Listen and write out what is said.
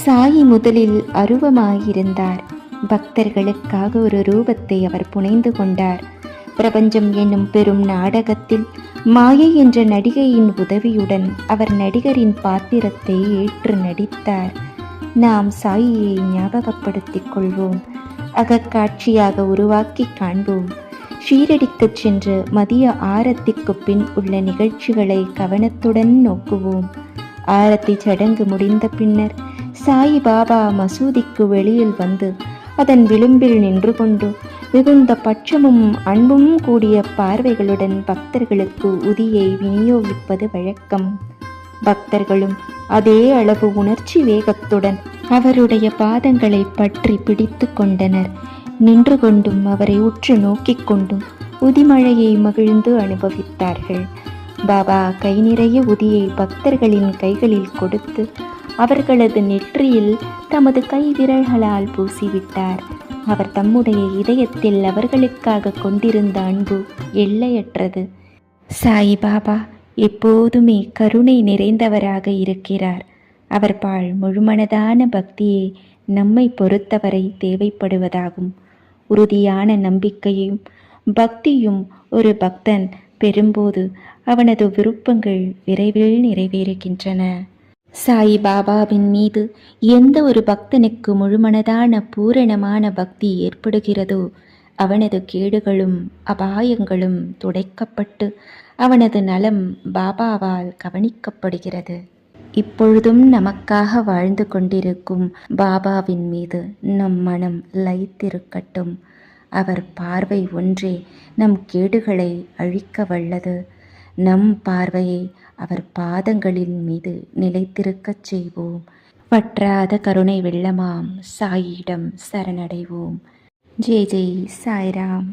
சாயி முதலில் அருவமாயிருந்தார். பக்தர்களுக்காக ஒரு ரூபத்தை அவர் புனைந்து கொண்டார். பிரபஞ்சம் என்னும் பெரும் நாடகத்தில் மாயை என்ற நடிகையின் உதவியுடன் அவர் நடிகரின் பாத்திரத்தை ஏற்று நடித்தார். நாம் சாயியை ஞாபகப்படுத்திக் கொள்வோம், அகக்காட்சியாக உருவாக்கி காண்போம். ஷீரடிக்கு சென்று மதிய ஆரத்திக்கு பின் உள்ள நிகழ்ச்சிகளை கவனத்துடன் நோக்குவோம். ஆரத்தி சடங்கு முடிந்த பின்னர் சாயி பாபா மசூதிக்கு வெளியில் வந்து அதன் விளிம்பில் நின்று கொண்டு மிகுந்த பட்சமும் அன்பும் கூடிய பார்வைகளுடன் பக்தர்களுக்கு உதியை விநியோகிப்பது வழக்கம். பக்தர்களும் அதே அளவு உணர்ச்சி வேகத்துடன் அவருடைய பாதங்களை பற்றி பிடித்து கொண்டனர். நின்று கொண்டும் அவரை உற்று நோக்கிக் கொண்டும் உதிமழையை மகிழ்ந்து அனுபவித்தார்கள். பாபா கை நிறைய உதியை பக்தர்களின் கைகளில் கொடுத்து அவர்களது நெற்றியில் தமது கை விரல்களால் பூசிவிட்டார். அவர் தம்முடைய இதயத்தில் அவர்களுக்காக கொண்டிருந்த அன்பு எல்லையற்றது. சாயி பாபா எப்போதுமே கருணை நிறைந்தவராக இருக்கிறார். அவர் பால் முழுமனதான பக்தியே நம்மை பொறுத்தவரை தேவைப்படுவதாகும். உறுதியான நம்பிக்கையும் பக்தியும் ஒரு பக்தன் பெறும்போது அவனது விருப்பங்கள் விரைவில் நிறைவேறுகின்றன. சாயி பாபாவின் மீது எந்த ஒரு பக்தனுக்கு முழுமனதான பூரணமான பக்தி ஏற்படுகிறதோ அவனது கேடுகளும் அபாயங்களும் துடைக்கப்பட்டு அவனது நலம் பாபாவால் கவனிக்கப்படுகிறது. இப்பொழுதும் நமக்காக வாழ்ந்து கொண்டிருக்கும் பாபாவின் மீது நம் மனம் லயித்திருக்கட்டும். அவர் பார்வை ஒன்றே நம் கேடுகளை அழிக்க வல்லது. நம் பார்வையை அவர் பாதங்களின் மீது நிலைத்திருக்கச் செய்வோம். வற்றாத கருணை வெள்ளமாம் சாயியிடம் சரணடைவோம். ஜெய் ஜெய் சாய்ராம்.